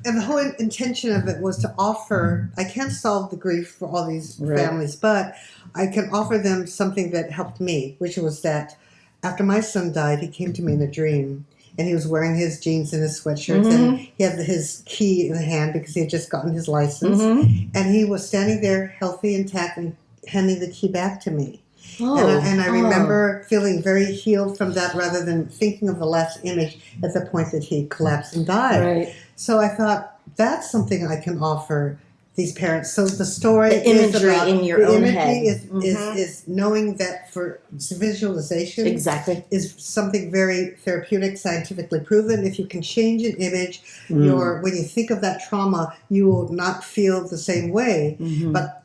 And the whole intention of it was to offer, I can't solve the grief for all these families, but I can offer them something that helped me, which was that after my son died, he came to me in a dream, and he was wearing his jeans and his sweatshirts, and he had his key in the hand because he had just gotten his license, and he was standing there healthy, intact, and handing the key back to me. And I remember feeling very healed from that rather than thinking of the last image at the point that he collapsed and died. Right. So I thought, that's something I can offer these parents. So the story The imagery is about, in your own head. is knowing that for visualization is something very therapeutic, scientifically proven. If you can change an image, when you think of that trauma, you will not feel the same way. But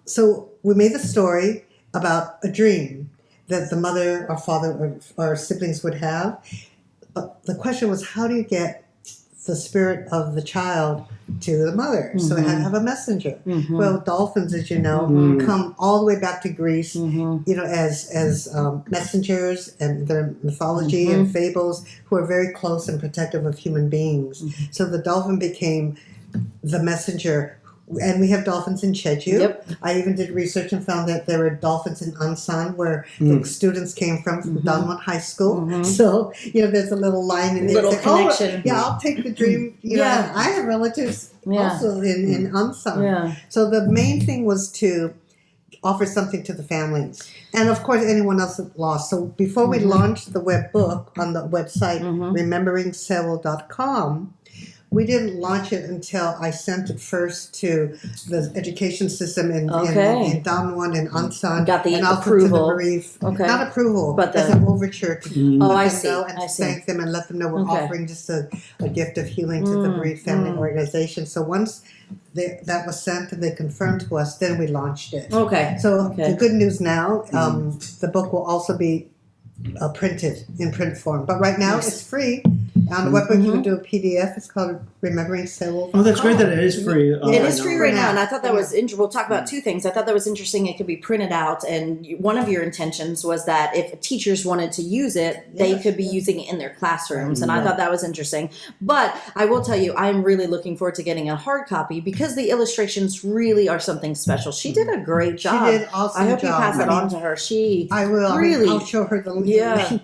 so we made the story about a dream that the mother or father or siblings would have. But the question was, how do you get the spirit of the child to the mother? So it had to have a messenger. Well, dolphins, as you know, come all the way back to Greece, as messengers, and their mythology and fables, who are very close and protective of human beings. So the dolphin became the messenger And we have dolphins in Jeju. Yep. I even did research and found that there were dolphins in Ansan, where the students came from Danwon High School. So, there's a little line in there. Little saying, connection. I'll take the dream. Yeah. I have relatives also in Ansan. Yeah. So the main thing was to offer something to the families. And of course, anyone else that lost. So before we launched the web book on the website, rememberingsewol.com, we didn't launch it until I sent it first to the education system in Danwon and Ansan. Got the and also approval. to the bereaved. Okay. Not approval, But as an overture to let I them see. know and I to see. thank them and let them know we're Okay. offering just a gift of healing to the bereaved family organization. So once that was sent and they confirmed to us, then we launched it. Okay. So Okay. the good news now, the book will also be printed in print form. But right now it's free. On the webbook you can do a PDF. It's called Remembering Sewol. Oh, that's great that it is free. It is free right now, and I thought that For was we'll talk about two things. I thought that was interesting. It could be printed out, and one of your intentions was that if teachers wanted to use it, they could be using it in their classrooms, and I thought that was interesting. But I will tell you, I'm really looking forward to getting a hard copy because the illustrations really are something special. She did a great job. She did an awesome I hope job. you pass it I on mean, to her. I will. Really, I'll show her the link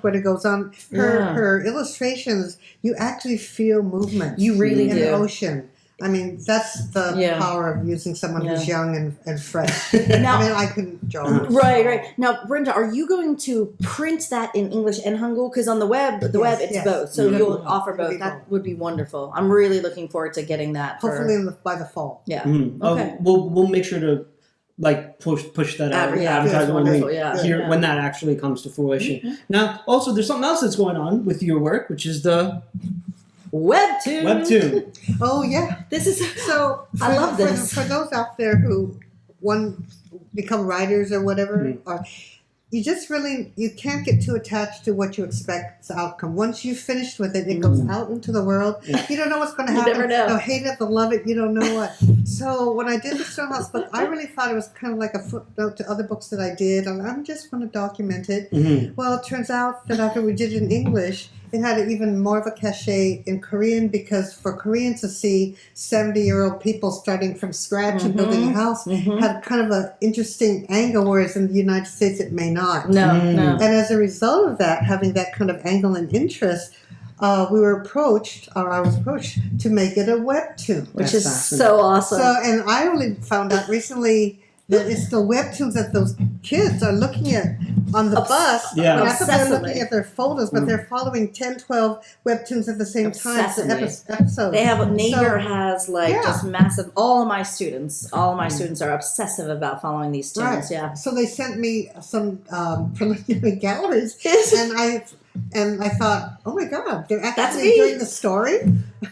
when it goes on. Her illustrations, you actually feel movement. You really in do. the ocean. I mean, that's the power of using someone who's young and fresh. Now, I mean, I couldn't draw. Right. Now, Brenda, are you going to print that in English and Hangul? Because on the web, it's both. So you'll offer both. That would be wonderful. I'm really looking forward to getting that. Hopefully by the fall. Yeah. Okay. We'll make sure to push that out, advertise when when that actually comes to fruition. Now, also, there's something else that's going on with your work, which is the webtoon. Oh yeah, this is so. I love this. For those out there who become writers or whatever, or you just you can't get too attached to what you expect the outcome. Once you've finished with it, it goes out into the world. You don't know what's going to happen. You never know. They'll hate it, they'll love it. You don't know what. So when I did the Stonehouse book, I really thought it was kind of like a footnote to other books that I did. And I'm just going to document it. Well, it turns out that after we did it in English, it had even more of a cachet in Korean, because for Koreans to see 70-year-old people starting from scratch and building a house had kind of an interesting angle, whereas in the United States it may not. No. And as a result of that, having that kind of angle and interest, we were approached, or I was approached, to make it a webtoon. Which is so awesome. So, and I only found out recently that it's the webtoons that those kids are looking at on the bus. Yeah. And I thought they're looking at their folders, but they're following 10, 12 webtoons at the same time. Episode. They have Nader has just massive. All of my students are obsessive about following these tunes. Right. Yeah. So they sent me some preliminary galleries, and I thought, oh my God, they're actually doing the story.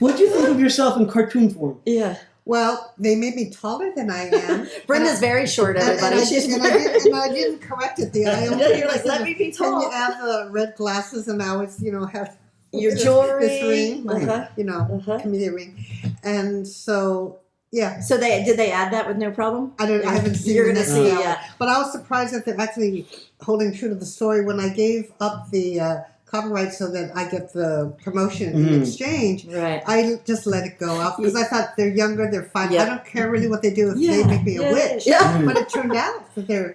What do you think of yourself in cartoon form? Yeah. Well, they made me taller than I am. Brenda's very short, everybody. And I didn't correct it. You're like, let me be tall. Can you have the red glasses? And I always, have your jewelry, this ring, comedic ring. And so, yeah. So did they add that with no problem? I haven't seen. You're going to see, But I was surprised that they're actually holding true to the story. When I gave up the copyright so that I get the promotion in exchange, I just let it go out because I thought they're younger, they're fine. I don't care really what they do if they make me a witch. But it turned out that they're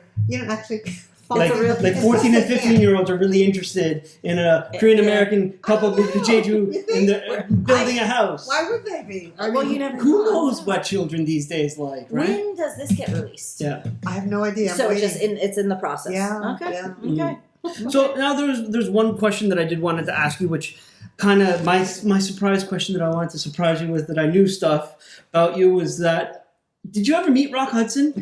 actually like 14 and 15-year-olds are really interested in a Korean American couple moving to Jeju and they're building a house. Why would they be? You never know. Who knows what children these days like, right? When does this get released? Yeah, I have no idea. So it's in the process. Yeah. Okay. Yeah. Okay. So now there's one question that I did wanted to ask you, which kind of my surprise question that I wanted to surprise you with, that I knew stuff about you, was that, did you ever meet Rock Hudson?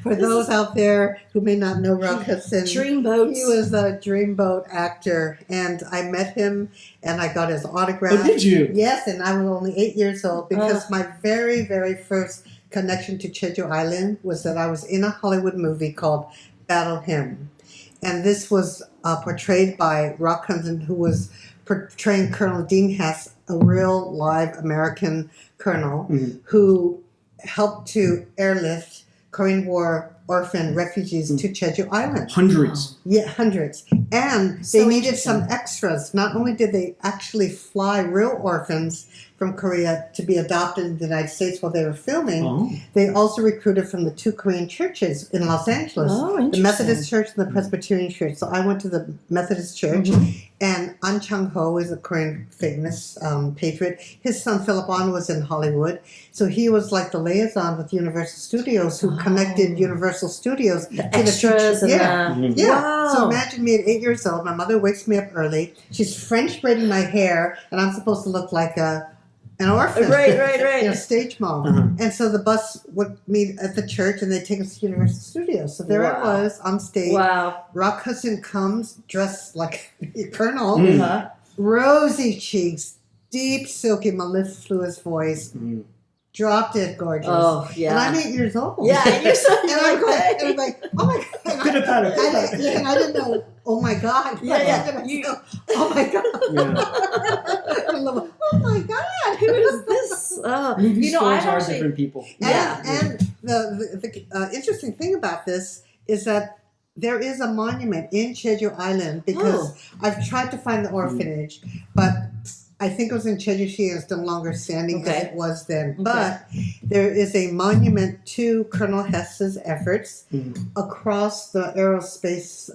For those out there who may not know Rock Hudson, Dreamboat. He was a Dreamboat actor, and I met him, and I got his autograph. Oh, did you? Yes, and I was only 8 years old, because my very, very first connection to Jeju Island was that I was in a Hollywood movie called Battle Hymn. And this was portrayed by Rock Hudson, who was portraying Colonel Dean Hess, a real live American colonel who helped to airlift Korean War orphan refugees to Jeju Island. Hundreds. Yeah, hundreds. And they needed some extras. Not only did they actually fly real orphans from Korea to be adopted in the United States while they were filming. Oh. They also recruited from the 2 Korean churches in Los Angeles, Oh, the interesting. Methodist Church and the Presbyterian Church. So I went to the Methodist Church, and An Chang-ho is a Korean famous patriot. His son Philip An was in Hollywood, so he was like the liaison with Universal Studios, who connected Universal Studios The to the extras future. and Yeah. Wow. So imagine me at 8 years old. My mother wakes me up early. She's French braiding my hair, and I'm supposed to look like an orphan. Right. Stage mom. Uh-huh. And so the bus would meet at the church, and they'd take us to Universal Studios. So there I Wow. was on stage. Wow. Rock Hudson comes dressed like a colonel, Uh-huh. rosy cheeks, deep, silky, mellifluous voice, drop dead gorgeous. Oh, yeah. And I'm 8 years old. Yeah, and you're so And I'm like, oh my God. Pitter patter. And I didn't know, oh my God. Yeah. Oh my God. Yeah. I love it. Oh my God. Who is this? Oh, Movie you know, stars I are actually, different people. Yeah. And the interesting thing about this is that there is a monument in Jeju Island because I've tried to find the orphanage, but I think it was in Jeju-si and it's no longer standing as it was then. But there is a monument to Colonel Hess's efforts across the aerospace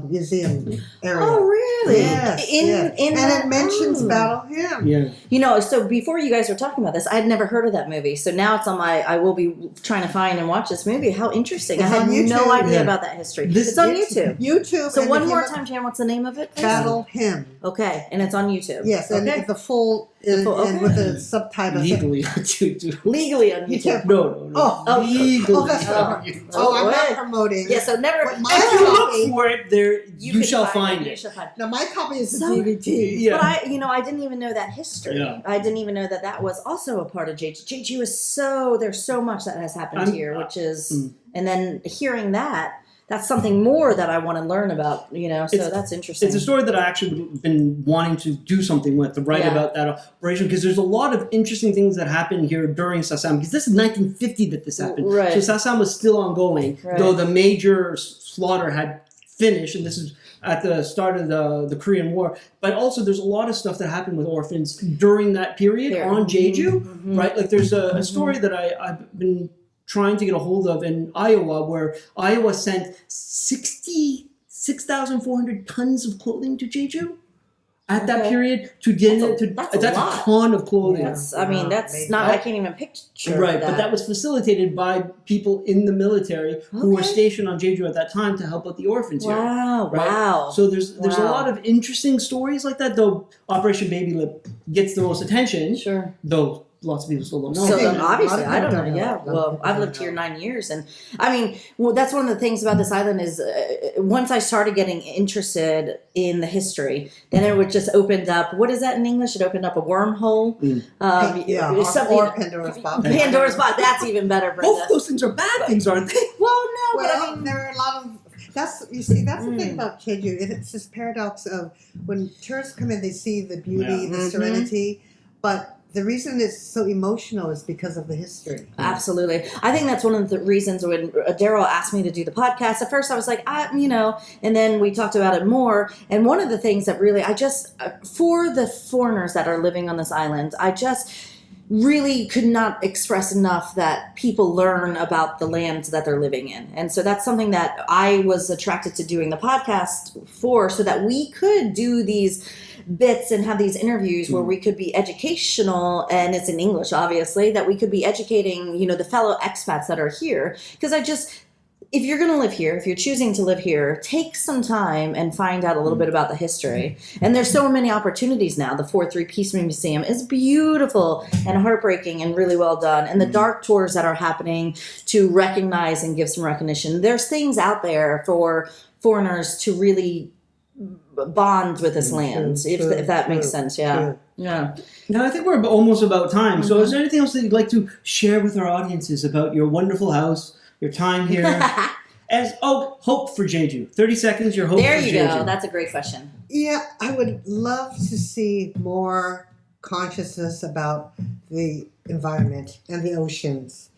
museum area. Oh, really? Yes, yes. In And that- it mentions oh. Battle Hymn. Yeah. You know, so before you guys were talking about this, I had never heard of that movie. So now it's on my, I will be trying to find and watch this movie. How interesting. It's I had on YouTube. no idea Yeah. about that history. This- it's on It's YouTube. YouTube. So and one if you more look- time, Jan, what's the name of it? please? Battle Hymn. Okay, and it's on YouTube. Yes, and okay. the full, and okay. with the subtitles. Legally to do. Legally on You YouTube. can't- No. Oh, Legally. oh, that's Oh. Oh, I'm not wait. promoting. Yeah, so never. What my If you copy- look for it, there you can shall find You it. shall find it. No, my copy is the So- DVD. Yeah. But I didn't even know that history. Yeah. I didn't even know that that was also a part of Jeju. Jeju is there's so much that has happened here, which is, and then hearing that's something more that I want to learn about, so that's interesting. It's a story that I actually been wanting to do something with, to write about that operation, because there's a lot of interesting things that happened here during Sassam, because this is 1950 that this happened. Right. So Sassam was still ongoing, Right. though the major slaughter had finished, and this is at the start of the Korean War. But also there's a lot of stuff that happened with orphans during that period There. on Jeju, Mhm. right? Like there's a story that I've been trying to get a hold of in Iowa, where Iowa sent 6,400 tons of clothing to Jeju at that period to get That's a that's lot. a ton of clothing. That's not, amazing. I can't even picture Right, but that was facilitated by people in the military who were Okay. stationed on Jeju at that time to help out the orphans here. Wow, Right? wow. So there's a Wow. lot of interesting stories like that, though Operation Baby Lip gets the most attention, Sure. though lots of people still don't know. So think obviously, a lot I of don't people know. don't Yeah, know. well, I've lived here 9 years, and I mean, that's one of the things about this island is once I started getting interested in the history, then it would just opened up. What is that in English? It opened up a wormhole. Something. or Pandora's box. Pandora's box. That's even better, Brenda. Both those things are bad things, aren't they? Well, no, but I Well, mean, there are a lot of that's the thing about Jeju. It's this paradox of when tourists come in, they see the beauty, the serenity, but the reason it's so emotional is because of the history. absolutely. I think that's one of the reasons when Darryl asked me to do the podcast. At first, I was like, and then we talked about it more. And one of the things that really, for the foreigners that are living on this island, I just really could not express enough that people learn about the land that they're living in. And so that's something that I was attracted to doing the podcast for, so that we could do these bits and have these interviews where we could be educational, and it's in English, obviously, that we could be educating, the fellow expats that are here. Because if you're going to live here, if you're choosing to live here, take some time and find out a little bit about the history. And there's so many opportunities now. The 4-3 Peace Museum is beautiful and heartbreaking and really well done. And the dark tours that are happening to recognize and give some recognition. There's things out there for foreigners to really bond with this land, if that makes sense. Yeah. Yeah. Now, I think we're almost about time. So is there anything else that you'd like to share with our audiences about your wonderful house, your time here? Hope for Jeju. 30 seconds, your hope There for you Jeju. go. That's a great question. Yeah, I would love to see more consciousness about the environment and the oceans.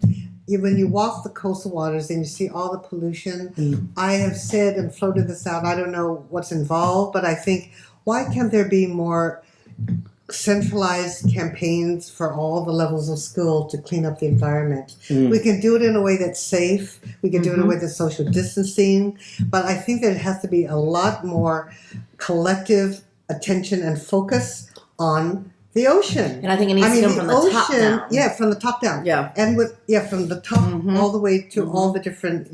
When you walk the coastal waters and you see all the pollution, I have said and floated this out, I don't know what's involved, but I think, why can't there be more centralized campaigns for all the levels of school to clean up the environment. We can do it in a way that's safe. We can do it in a way that's social distancing. But I think that it has to be a lot more collective attention and focus on the ocean. And I think it needs to come from the top down. Yeah, from the top down. Yeah. And from the top all the way to all the different,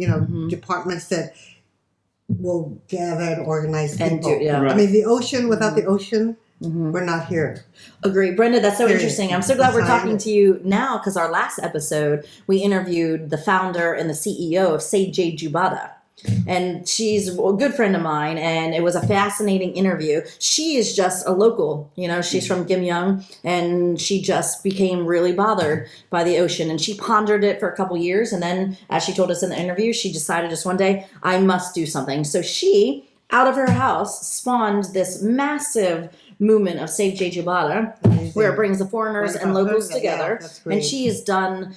departments that will gather and organize people. Right. I mean, the ocean, without the ocean, we're not here. Agree. Brenda, that's so Period. interesting. I'm so glad we're talking to you now because our last episode, we interviewed the founder and the CEO of Jeju Island. And she's a good friend of mine, and it was a fascinating interview. She is just a local, she's from Gimyeong, and she just became really bothered by the ocean. And she pondered it for a couple years, and then, as she told us in the interview, she decided just one day, I must do something. So she, out of her house, spawned this massive movement of Save Jeju Island, where it brings the foreigners and locals together. And she has done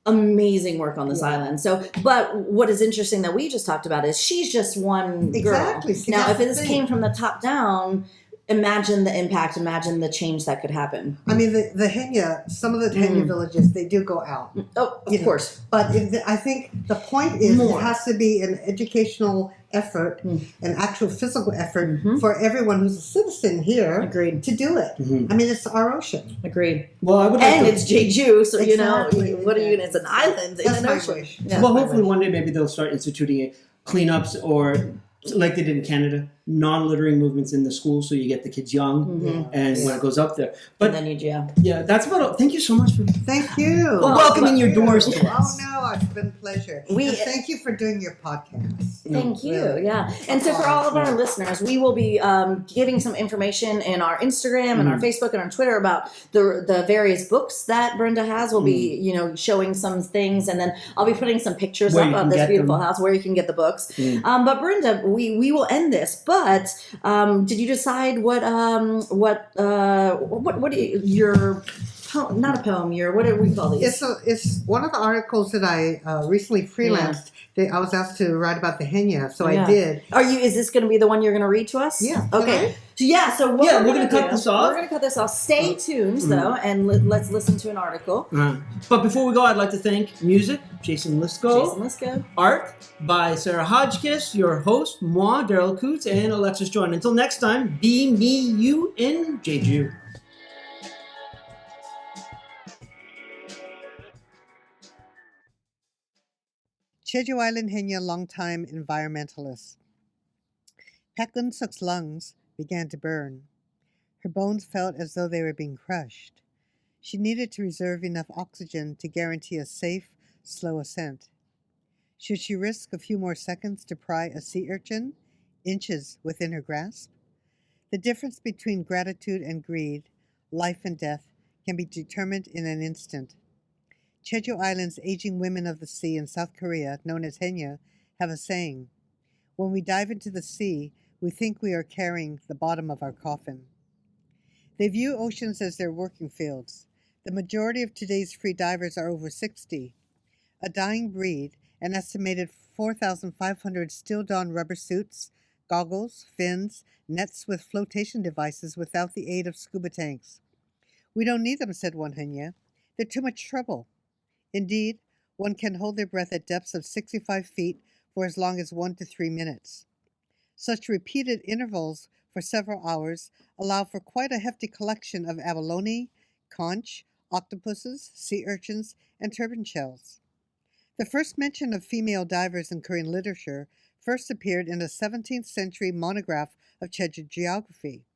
amazing work on this island. So, but what is interesting that we just talked about is she's just one girl. Exactly. See, now, if this came from the top down, imagine the impact, imagine the change that could happen. I mean, the Haenyeo, some of the Haenyeo villages, they do go out. Oh, of course. But I think the point is it has to be an educational effort, an actual physical effort for everyone who's a citizen here Agreed. To do it. I mean, it's our ocean. Agreed. Well, I would and it's Jeju, so Exactly. what are you? It's an island That's in my an ocean. wish. Yeah, well, hopefully one day maybe they'll start instituting cleanups or like they did in Canada, non-littering movements in the school, so you get the kids young and when it goes up there. But and then yeah, that's about it. Thank you so much for Thank you. welcoming your doors to us. Oh no, it's been a pleasure. And thank you for doing your podcast. Thank you. Really. Yeah. And so for all of our listeners, we will be giving some information in our Instagram and our Facebook and our Twitter about the various books that Brenda has. We'll be, showing some things, and then I'll be putting some pictures up of this beautiful house where you can get the books. But Brenda, we will end this. But did you decide what your not a poem, what do we call these? It's one of the articles that I recently freelanced. I was asked to write about the Haenyeo, so I did. Is this going to be the one you're going to read to us? Yeah. Okay. So we're going to cut this off. We're going to cut this off. Stay tuned though, and let's listen to an article. But before we go, I'd like to thank music, Jason Lisco. Art by Sarah Hodgkiss, your host, moi, Darryl Coote, and Alexis Joy. Until next time, be me, you, in Jeju. Jeju Island Haenyeo longtime environmentalist. Pak Eun-suk's lungs began to burn. Her bones felt as though they were being crushed. She needed to reserve enough oxygen to guarantee a safe, slow ascent. Should she risk a few more seconds to pry a sea urchin, inches within her grasp? The difference between gratitude and greed, life and death, can be determined in an instant. Jeju Island's aging women of the sea in South Korea, known as Haenyeo, have a saying: when we dive into the sea, we think we are carrying the bottom of our coffin. They view oceans as their working fields. The majority of today's free divers are over 60. A dying breed, an estimated 4,500 still-don rubber suits, goggles, fins, nets with flotation devices without the aid of scuba tanks. We don't need them, said one Haenyeo. They're too much trouble. Indeed, one can hold their breath at depths of 65 feet for as long as 1 to 3 minutes. Such repeated intervals for several hours allow for quite a hefty collection of abalone, conch, octopuses, sea urchins, and turban shells. The first mention of female divers in Korean literature first appeared in a 17th century monograph of Jeju geography.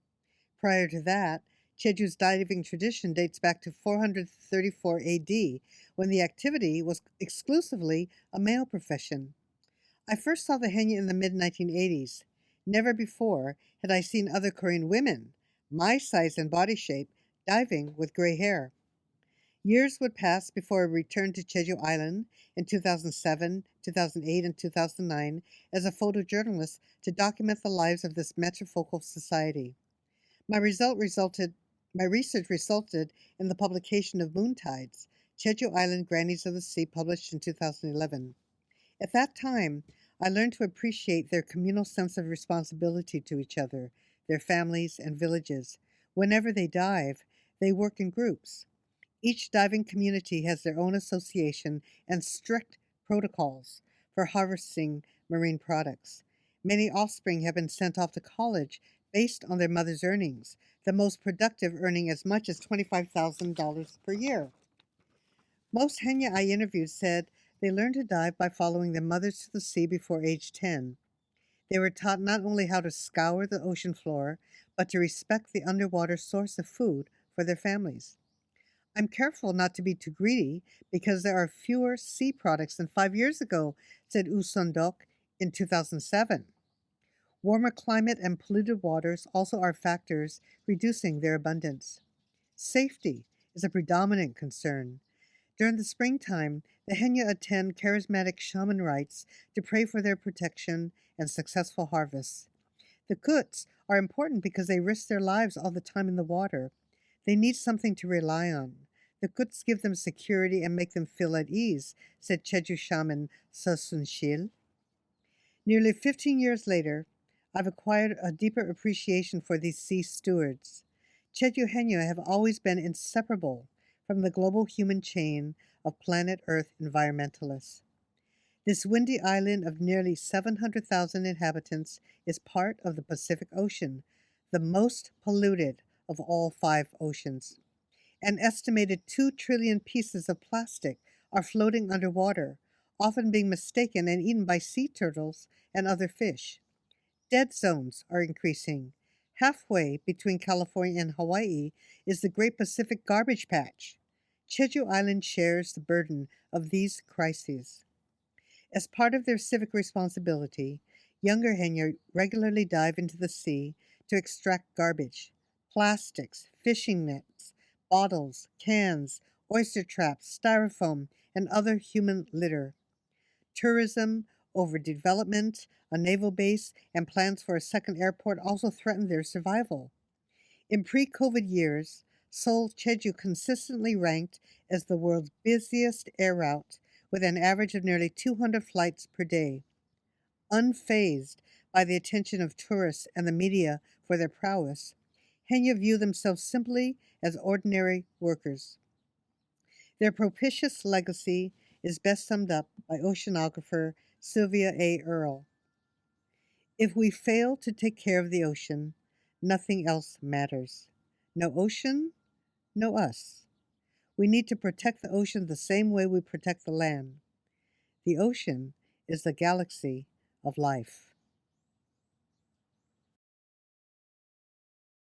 Prior to that, Jeju's diving tradition dates back to 434 AD, when the activity was exclusively a male profession. I first saw the Haenyeo in the mid-1980s. Never before had I seen other Korean women, my size and body shape, diving with gray hair. Years would pass before I returned to Jeju Island in 2007, 2008, and 2009 as a photojournalist to document the lives of this metrofocal society. My research resulted in the publication of Moon Tides, Jeju Island Grannies of the Sea, published in 2011. At that time, I learned to appreciate their communal sense of responsibility to each other, their families, and villages. Whenever they dive, They work in groups. Each diving community has their own association and strict protocols for harvesting marine products. Many offspring have been sent off to college based on their mother's earnings, the most productive earning as much as $25,000 per year. Most Haenyeo I interviewed said they learned to dive by following their mothers to the sea before age 10. They were taught not only how to scour the ocean floor, but to respect the underwater source of food for their families. I'm careful not to be too greedy because there are fewer sea products than 5 years ago, said Usondok in 2007. Warmer climate and polluted waters also are factors reducing their abundance. Safety is a predominant concern. During the springtime, the Haenyeo attend charismatic shaman rites to pray for their protection and successful harvests. The Cootes are important because they risk their lives all the time in the water. They need something to rely on. The Cootes give them security and make them feel at ease, said Jeju shaman Sosunshil. Nearly 15 years later, I've acquired a deeper appreciation for these sea stewards. Jeju Haenyeo have always been inseparable from the global human chain of planet Earth environmentalists. This windy island of nearly 700,000 inhabitants is part of the Pacific Ocean, the most polluted of all 5 oceans. An estimated 2 trillion pieces of plastic are floating underwater, often being mistaken and eaten by sea turtles and other fish. Dead zones are increasing. Halfway between California and Hawaii is the Great Pacific Garbage Patch. Jeju Island shares the burden of these crises. As part of their civic responsibility, younger Haenyeo regularly dive into the sea to extract garbage, plastics, fishing nets, bottles, cans, oyster traps, styrofoam, and other human litter. Tourism, overdevelopment, a naval base, and plans for a second airport also threaten their survival. In pre-COVID years, Sewol, Jeju consistently ranked as the world's busiest air route, with an average of nearly 200 flights per day. Unfazed by the attention of tourists and the media for their prowess, Haenyeo view themselves simply as ordinary workers. Their propitious legacy is best summed up by oceanographer Sylvia A. Earle. If we fail to take care of the ocean, nothing else matters. No ocean, no us. We need to protect the ocean the same way we protect the land. The ocean is the galaxy of life.